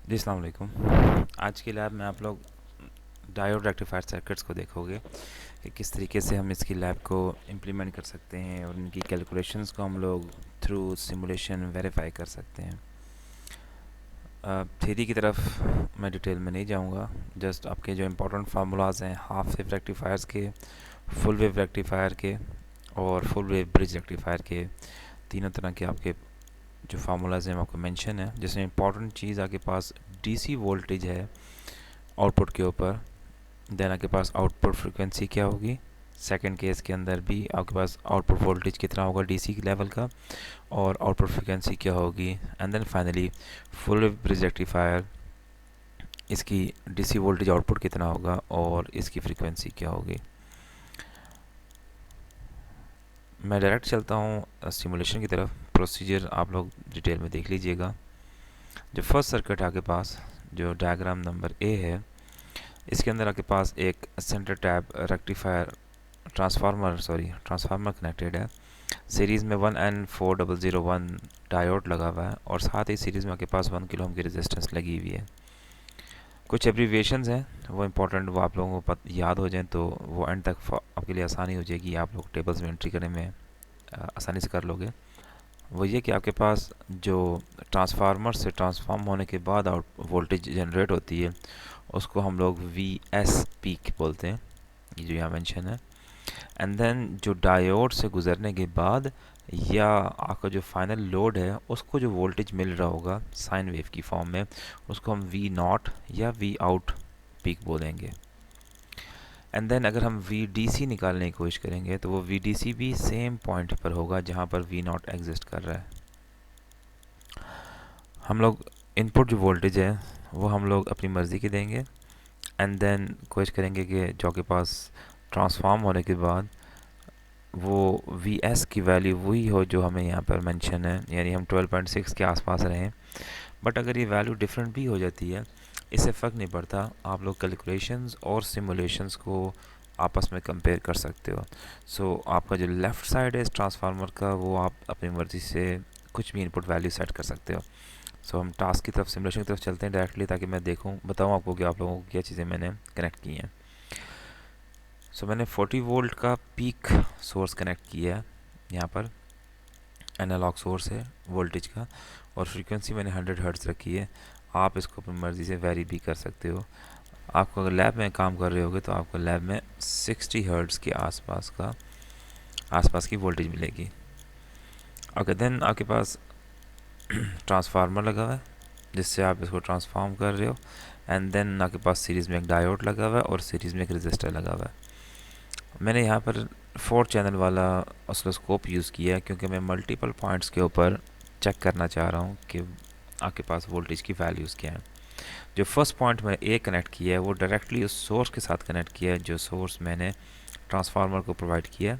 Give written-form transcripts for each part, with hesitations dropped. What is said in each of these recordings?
जी अस्सलाम वालेकुम। आज के लैब में आप लोग डायोड रेक्टिफायर सर्किट्स को देखोगे कि किस तरीके से हम इसकी लैब को इम्प्लीमेंट कर सकते हैं और इनकी कैलकुलेशंस को हम लोग थ्रू सिमुलेशन वेरीफाई कर सकते हैं। थ्योरी की तरफ मैं डिटेल में नहीं जाऊंगा, जस्ट आपके जो इम्पोर्टेंट फार्मूलाज हैं हाफ वेव रेक्टिफायर्स के, फुल वेव रेक्टिफायर के और फुल वेव ब्रिज रेक्टिफायर के, तीनों तरह के आपके जो फार्मूलाज हैं वो आपको मेंशन है। जिसमें इंपॉर्टेंट चीज़ आपके पास डीसी वोल्टेज है आउटपुट के ऊपर, देन आपके पास आउटपुट फ्रिक्वेंसी क्या होगी, सेकंड केस के अंदर भी आपके पास आउटपुट वोल्टेज कितना होगा डीसी लेवल का और आउटपुट फ्रिक्वेंसी क्या होगी, and then finally full bridge rectifier, इसकी डीसी वोल्टेज आउटपुट कितना होगा और इसकी फ्रिक्वेंसी क्या होगी। मैं डायरेक्ट चलता हूँ सिमुलेशन की तरफ। प्रोसीजर आप लोग डिटेल में देख लीजिएगा। जो फर्स्ट सर्किट आपके पास जो डायग्राम नंबर ए है, इसके अंदर आपके पास एक centre tab rectifier transformer connected है। सीरीज़ में 1N4001 डायोड लगा हुआ है और साथ ही सीरीज़ में आपके पास 1 किलो ओम की रेजिस्टेंस लगी हुई है। कुछ एब्रीविएशंस हैं वो इम्पोर्टेंट, वो आप लोगों को याद हो जाए तो वो एंड तक आपके लिए आसानी हो जाएगी, आप लोग टेबल्स में एंट्री करने में आसानी से कर लोगे। वो ये कि आपके पास जो ट्रांसफार्मर से ट्रांसफॉर्म होने के बाद आउट वोल्टेज जनरेट होती है उसको हम लोग वी पीक बोलते हैं, ये जो यहाँ मेंशन है। एंड देन जो डायोड से गुजरने के बाद या आपका जो फाइनल लोड है उसको जो वोल्टेज मिल रहा होगा साइन वेव की फॉर्म में, उसको हम वी नॉट या वी आउट पीक बोलेंगे। एंड देन अगर हम वी डी सी निकालने की कोशिश करेंगे तो वो वी डी सी भी सेम पॉइंट पर होगा जहाँ पर वी नॉट एग्जिस्ट कर रहा है। हम लोग इनपुट जो वोल्टेज है वो हम लोग अपनी मर्ज़ी की देंगे एंड देन कोशिश करेंगे कि जो के पास ट्रांसफॉर्म होने के बाद वो वी एस की वैल्यू वही हो जो हमें यहाँ पर मेंशन है, यानी हम 12.6 के आसपास रहें। बट अगर ये वैल्यू डिफरेंट भी हो जाती है इससे फ़र्क नहीं पड़ता, आप लोग कैलकुलेशंस और सिमुलेशंस को आपस में कंपेयर कर सकते हो। सो आपका जो लेफ़्ट साइड है इस ट्रांसफार्मर का वो आप अपनी मर्ज़ी से कुछ भी इनपुट वैल्यू सेट कर सकते हो। सो हम टास्क की तरफ सिमुलेशन की तरफ चलते हैं डायरेक्टली, ताकि मैं बताऊँ आपको कि आप लोगों को क्या चीज़ें मैंने कनेक्ट की हैं। सो मैंने 40 वोल्ट का पीक सोर्स कनेक्ट किया है यहाँ पर, एनालॉग सोर्स है वोल्टेज का, और फ्रीक्वेंसी मैंने 100 हर्ट्ज़ रखी है। आप इसको अपनी मर्ज़ी से वेरी भी कर सकते हो। आपको अगर लैब में काम कर रहे होगे तो आपको लैब में 60 हर्ट्ज़ के आसपास की वोल्टेज मिलेगी। ओके, देन आपके पास ट्रांसफार्मर लगा हुआ है जिससे आप इसको ट्रांसफॉर्म कर रहे हो, एंड देन आपके पास सीरीज़ में एक डायोड लगा हुआ है और सीरीज़ में एक रजिस्टर लगा हुआ है। मैंने यहाँ पर 4 चैनल वाला ऑसिलोस्कोप यूज़ किया है क्योंकि मैं मल्टीपल पॉइंट्स के ऊपर चेक करना चाह रहा हूँ कि आपके पास वोल्टेज की वैल्यूज़ क्या हैं। जो फर्स्ट पॉइंट मैंने ए कनेक्ट किया है वो डायरेक्टली उस सोर्स के साथ कनेक्ट किया है जो सोर्स मैंने ट्रांसफार्मर को प्रोवाइड किया है।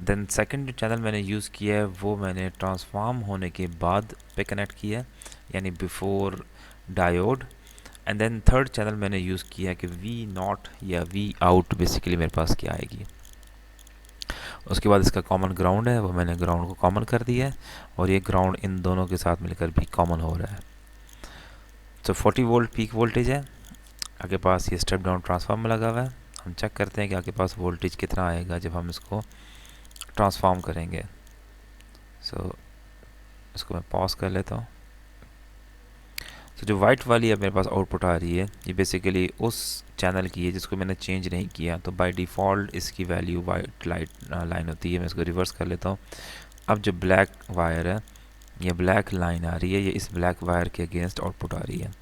देन सेकंड जो चैनल मैंने यूज़ किया है वो मैंने ट्रांसफॉर्म होने के बाद पे कनेक्ट किया है, यानी before diode. And then third channel मैंने यूज़ किया है कि वी नॉट या वी आउट बेसिकली मेरे पास क्या आएगी। उसके बाद इसका कॉमन ग्राउंड है, वो मैंने ग्राउंड को कॉमन कर दिया है और ये ग्राउंड इन दोनों के साथ मिलकर भी कॉमन हो रहा है। तो 40 वोल्ट पीक वोल्टेज है, आपके पास ये स्टेप डाउन ट्रांसफार्मर लगा हुआ है। हम चेक करते हैं कि आपके पास वोल्टेज कितना आएगा जब हम इसको ट्रांसफॉर्म करेंगे। सो इसको मैं पॉज कर लेता हूँ। तो जो वाइट वाली अब मेरे पास आउटपुट आ रही है ये बेसिकली उस चैनल की है जिसको मैंने चेंज नहीं किया, तो बाय डिफ़ॉल्ट इसकी वैल्यू वाइट लाइन होती है। मैं इसको रिवर्स कर लेता हूँ। अब जो ब्लैक वायर है, ये ब्लैक लाइन आ रही है, ये इस ब्लैक वायर के अगेंस्ट आउटपुट आ रही है।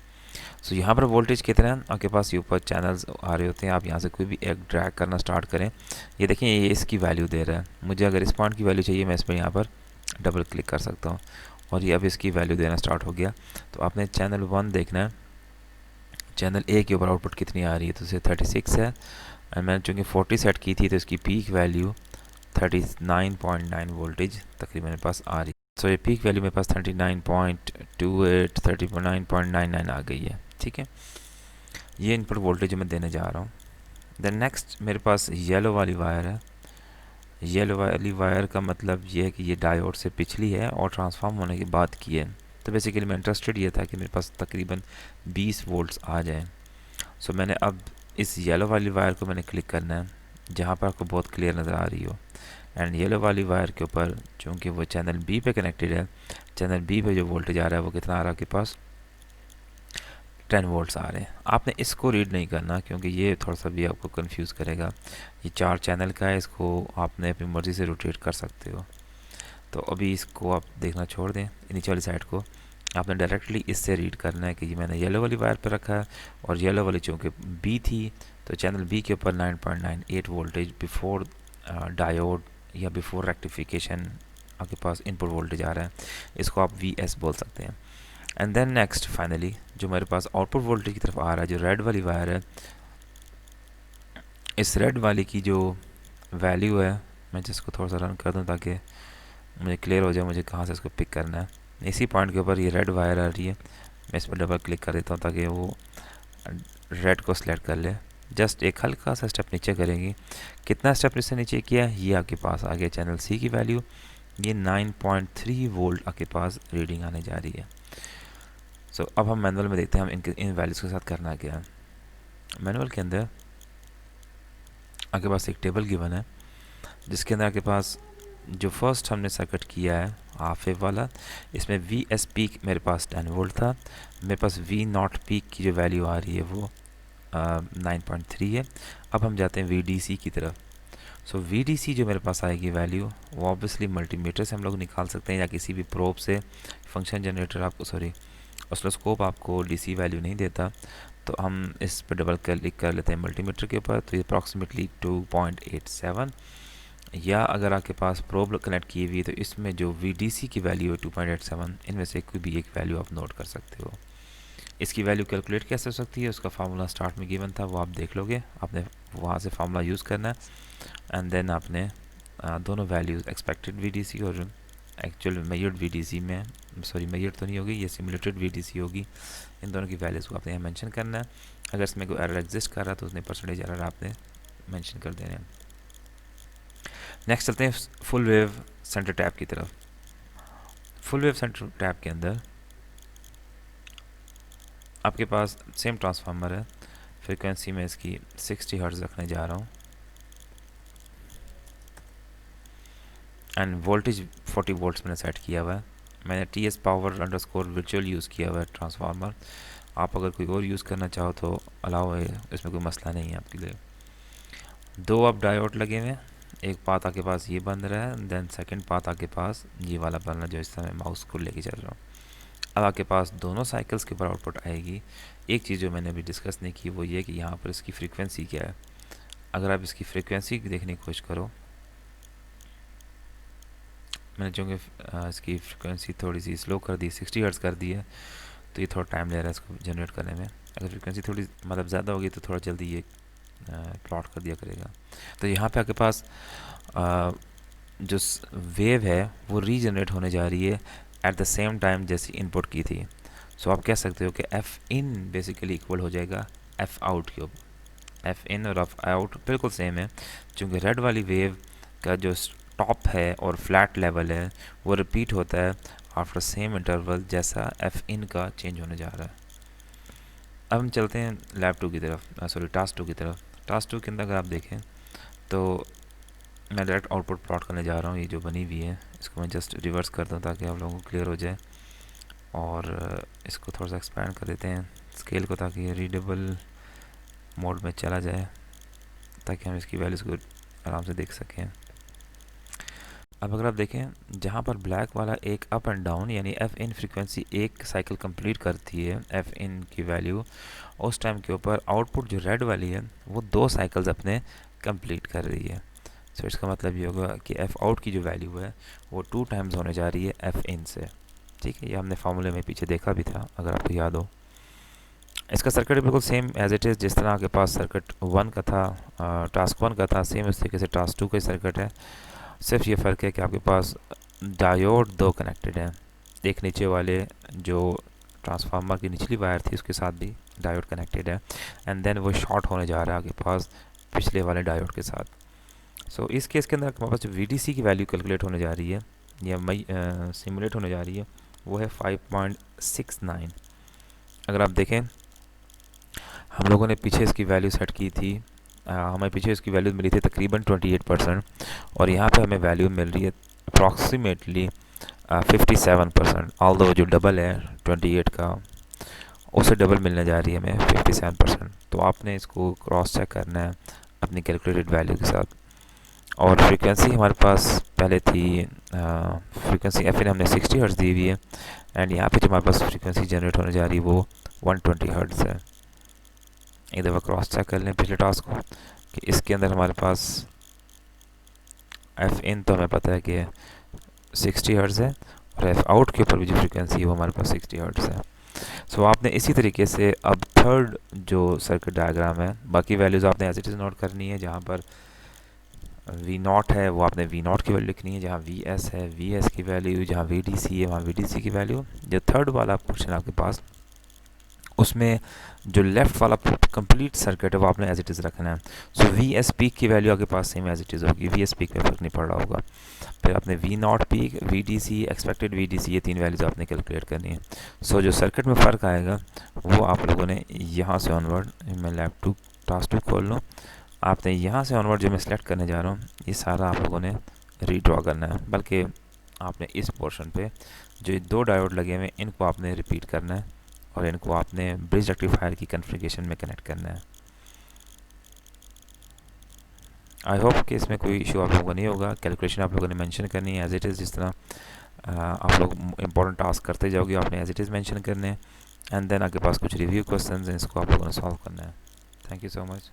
सो यहाँ पर वोल्टेज कितना है, आपके पास ये ऊपर चैनल्स आ रहे होते हैं, आप यहाँ से कोई भी एक ड्रैग करना स्टार्ट करें, ये देखें ये इसकी वैल्यू दे रहा है। मुझे अगर इस पॉइंट की वैल्यू चाहिए मैं इस पर यहाँ पर डबल क्लिक कर सकता हूँ और ये अब इसकी वैल्यू देना स्टार्ट हो गया। तो आपने चैनल 1 देखना है, चैनल ए के ऊपर आउटपुट कितनी आ रही है, तो इसे 36 है, एंड मैंने चूँकि 40 सेट की थी तो इसकी पीक वैल्यू 39.9 वोल्टेज तकरीबन मेरे पास आ रही है। सो ये पीक वैल्यू मेरे पास 39.28 39.99 आ गई है। ठीक है, ये इनपुट वोल्टेज मैं देने जा रहा हूँ। देन नेक्स्ट मेरे पास येलो वाली वायर है। येलो वाली वायर का मतलब ये है कि ये डायोड से पिछली है और ट्रांसफॉर्म होने के बाद की है। तो बेसिकली मैं इंटरेस्टेड ये था कि मेरे पास तकरीबन 20 वोल्ट्स आ जाएं। सो मैंने अब इस येलो वाली वायर को मैंने क्लिक करना है जहाँ पर आपको बहुत क्लियर नज़र आ रही हो, एंड येलो वाली वायर के ऊपर चूँकि वो चैनल बी पे कनेक्टेड है, चैनल बी पे जो वोल्टेज आ रहा है वो कितना आ रहा है आपके पास 10 वोल्ट्स आ रहे हैं। आपने इसको रीड नहीं करना क्योंकि ये थोड़ा सा भी आपको कंफ्यूज करेगा। ये 4 चैनल का है, इसको आपने अपनी मर्ज़ी से रोटेट कर सकते हो। तो अभी इसको आप देखना छोड़ दें, नीचे वाली साइड को आपने डायरेक्टली इससे रीड करना है कि ये मैंने येलो वाली वायर पर रखा है और येलो वाली चूँकि बी थी तो चैनल बी के ऊपर 9.98 वोल्टेज बिफोर डायोड या बिफोर रेक्टिफिकेशन आपके पास इनपुट वोल्टेज आ रहा है, इसको आप VS बोल सकते हैं। एंड देन नेक्स्ट फाइनली जो मेरे पास आउटपुट वोल्टेज की तरफ आ रहा है, जो रेड वाली वायर है, इस रेड वाली की जो वैल्यू है, मैं जिसको थोड़ा सा रन कर दूं ताकि मुझे क्लियर हो जाए मुझे कहाँ से इसको पिक करना है। इसी पॉइंट के ऊपर ये रेड वायर आ रही है, मैं इस पर डबल क्लिक कर देता हूँ ताकि वो रेड को सिलेक्ट कर ले। जस्ट एक हल्का सा स्टेप नीचे करेंगी। कितना स्टेप इससे नीचे किया, ये आपके पास आ गया चैनल सी की वैल्यू, ये 9.3 वोल्ट आपके पास रीडिंग आने जा रही है। सो अब हम मैनुअल में देखते हैं हम इन वैल्यूज़ के साथ करना क्या है। मैनुअल के अंदर आपके पास एक टेबल गिवन है जिसके अंदर आपके पास जो फर्स्ट हमने सर्किट किया है हाफ वेव वाला, इसमें VS पीक मेरे पास 10 वोल्ट था, मेरे पास V नॉट पीक की जो वैल्यू आ रही है वो 9.3 है। अब हम जाते हैं VDC की तरफ। सो VDC जो मेरे पास आएगी वैल्यू वो ऑब्वियसली मल्टीमीटर से हम लोग निकाल सकते हैं या किसी भी प्रोब से। फंक्शन जनरेटर आपको ऑसिलोस्कोप आपको DC वैल्यू नहीं देता, तो हम इस पर डबल क्लिक कर लेते हैं मल्टीमीटर के ऊपर, तो ये अप्रॉक्सीमेटली 2.87, या अगर आपके पास प्रोब कनेक्ट की हुई है तो इसमें जो VDC की वैल्यू है 2.87, इनमें से कोई भी एक वैल्यू आप नोट कर सकते हो। इसकी वैल्यू कैलकुलेट कैसे हो सकती है, उसका फार्मूला स्टार्ट में गिवन था, वो आप देख लोगे, आपने वहाँ से फार्मूला यूज़ करना है एंड देन आपने दोनों वैल्यूज़ एक्सपेक्टेड VDC और एक्चुअल मेजर्ड VDC में, सॉरी मेजर्ड तो नहीं होगी, ये सिमुलेटेड VDC होगी, इन दोनों की वैल्यूज़ को आपने यहाँ मेंशन करना है। अगर इसमें कोई एरर एग्जिस्ट कर रहा है तो उसने परसेंटेज एरर आपने मेंशन कर देने हैं। नेक्स्ट चलते हैं फुल वेव सेंटर टैप की तरफ। फुल वेव सेंटर टैप के अंदर आपके पास सेम ट्रांसफार्मर है, फ्रीक्वेंसी में इसकी 60 हर्ट्ज रखने जा रहा हूँ एंड वोल्टेज 40 वोल्ट्स मैंने सेट किया हुआ है। मैंने TS power underscore virtual use किया हुआ है ट्रांसफार्मर। आप अगर कोई और यूज़ करना चाहो तो अलाउ है, इसमें कोई मसला नहीं है आपके लिए। दो अब डायोड लगे हुए हैं, एक पाथ आपके पास ये बन रहा है, देन सेकंड पाथ आपके पास ये वाला बन रहा है जो इस समय माउस को लेके चल रहा हूँ। अब आपके पास दोनों साइकिल्स के ऊपर आउटपुट आएगी। एक चीज़ जो मैंने अभी डिस्कस नहीं की वो ये कि यहाँ पर इसकी फ्रीक्वेंसी क्या है। अगर आप इसकी फ्रीक्वेंसी देखने की कोशिश करो, मैंने चूँकि इसकी फ्रीक्वेंसी थोड़ी सी स्लो कर दी, 60 हर्ट्ज कर दी है, तो ये थोड़ा टाइम ले रहा है इसको जनरेट करने में। अगर फ्रीक्वेंसी थोड़ी मतलब ज़्यादा होगी तो थोड़ा जल्दी ये प्लॉट कर दिया करेगा। तो यहाँ पे आपके पास जो वेव है वो रीजनरेट होने जा रही है एट द सेम टाइम जैसी इनपुट की थी। सो आप कह सकते हो कि एफ इन बेसिकली इक्वल हो जाएगा एफ आउट के ऊपर। एफ इन और एफ आउट बिल्कुल सेम है, क्योंकि रेड वाली वेव का जो टॉप है और फ्लैट लेवल है वो रिपीट होता है आफ्टर सेम इंटरवल जैसा एफ इन का चेंज होने जा रहा है। अब हम चलते हैं लैब 2 की तरफ, सॉरी टास्क 2 की तरफ। टास्क 2 के अंदर अगर आप देखें तो मैं डायरेक्ट आउटपुट प्लॉट करने जा रहा हूँ। ये जो बनी हुई है इसको मैं जस्ट रिवर्स कर दूँ ताकि आप लोगों को क्लियर हो जाए, और इसको थोड़ा सा एक्सपैंड कर देते हैं स्केल को ताकि ये रीडेबल मोड में चला जाए ताकि हम इसकी वैल्यूज़ को आराम से देख सकें। अब अगर आप देखें जहाँ पर ब्लैक वाला एक अप एंड डाउन यानी एफ इन फ्रीक्वेंसी एक साइकिल कंप्लीट करती है एफ इन की वैल्यू, उस टाइम के ऊपर आउटपुट जो रेड वाली है वो 2 साइकिल्स अपने कंप्लीट कर रही है। सो इसका मतलब ये होगा कि एफ आउट की जो वैल्यू है वो 2 टाइम्स होने जा रही है एफ इन से। ठीक है, ये हमने फार्मूले में पीछे देखा भी था अगर आपको याद हो। इसका सर्किट बिल्कुल सेम एज इट इज़ जिस तरह आपके पास सर्किट 1 का था, टास्क 1 का था, सेम उस तरीके से टास्क 2 का सर्किट है। सिर्फ ये फ़र्क है कि आपके पास डायोड 2 कनेक्टेड हैं। एक नीचे वाले जो ट्रांसफार्मर की निचली वायर थी उसके साथ भी डायोड कनेक्टेड है, एंड देन वो शॉर्ट होने जा रहा है आपके पास पिछले वाले डायोड के साथ। सो इस केस के अंदर हमारे पास जो VDC की वैल्यू कैलकुलेट होने जा रही है या सिमुलेट होने जा रही है वो है 5.69। अगर आप देखें, हम लोगों ने पीछे इसकी वैल्यू सेट की थी, हमें पीछे इसकी वैल्यू मिली थी तकरीबन 28%, और यहाँ पे हमें वैल्यू मिल रही है अप्रॉक्सीमेटली 57%। ऑल्दो जो डबल है 28 का, उससे डबल मिलने जा रही है हमें 57%। तो आपने इसको क्रॉस चेक करना है अपनी कैलकुलेटेड वैल्यू के साथ। और फ्रीक्वेंसी हमारे पास पहले थी, फ्रीक्वेंसी एफ हमने 60 हर्ट्ज़ दी हुई है, एंड यहाँ पे जो हमारे पास फ्रीक्वेंसी जनरेट होने जा रही है वो 120 हर्ट्ज़ है। एक दफ़ा क्रॉस चेक कर लें पिछले टास्क को कि इसके अंदर हमारे पास एफ इन तो हमें पता है कि 60 हर्ट्ज़ है, और एफ आउट के ऊपर भी जो फ्रीक्वेंसी है वो हमारे पास 60 हर्ट्ज़ है। सो आपने इसी तरीके से अब थर्ड जो सर्किट डायग्राम है, बाकी वैल्यूज़ आपने एज इट इज़ नोट करनी है। जहाँ पर वी नॉट है वो आपने वी नॉट की वैल्यू लिखनी है, जहाँ वी एस है वी एस की वैल्यू, जहाँ वी डी सी है वहाँ वी डी सी की वैल्यू। जो थर्ड वाला क्वेश्चन आपके पास, उसमें जो लेफ़्ट वाला कंप्लीट सर्किट है वो आपने एज इट इज़ रखना है। सो वी एस पीक की वैल्यू आपके पास सेम एज इट इज़ होगी, वी एस पीक में फ़र्क नहीं पड़ रहा होगा। फिर आपने V naught peak, V D C, expected V D C, ये तीन वैल्यूज़ आपने कैलकुलेट करनी है। सो जो सर्किट में फ़र्क आएगा वो आप लोगों ने यहाँ से ऑनवर्ड, मैं लैब टू टास्क 2 खोल लूँ, आपने यहाँ से ऑनवर्ड जो मैं सेलेक्ट करने जा रहा हूँ ये सारा आप लोगों ने रीड्रॉ करना है। बल्कि आपने इस पोर्शन पे जो 2 डायोड लगे हुए हैं इनको आपने रिपीट करना है, और इनको आपने ब्रिज रेक्टिफायर की कॉन्फ़िगरेशन में कनेक्ट करना है। आई होप कि इसमें कोई इशू आप लोगों को नहीं होगा। कैलकुलेशन आप लोगों ने मेंशन करनी है एज इट इज़, जिस तरह आप लोग इंपॉर्टेंट टास्क करते जाओगे आपने एज इट इज़ मेंशन करने हैं, एंड देन आपके पास कुछ रिव्यू क्वेश्चंस हैं, इसको आप लोगों ने सॉल्व करना है। Thank you so much.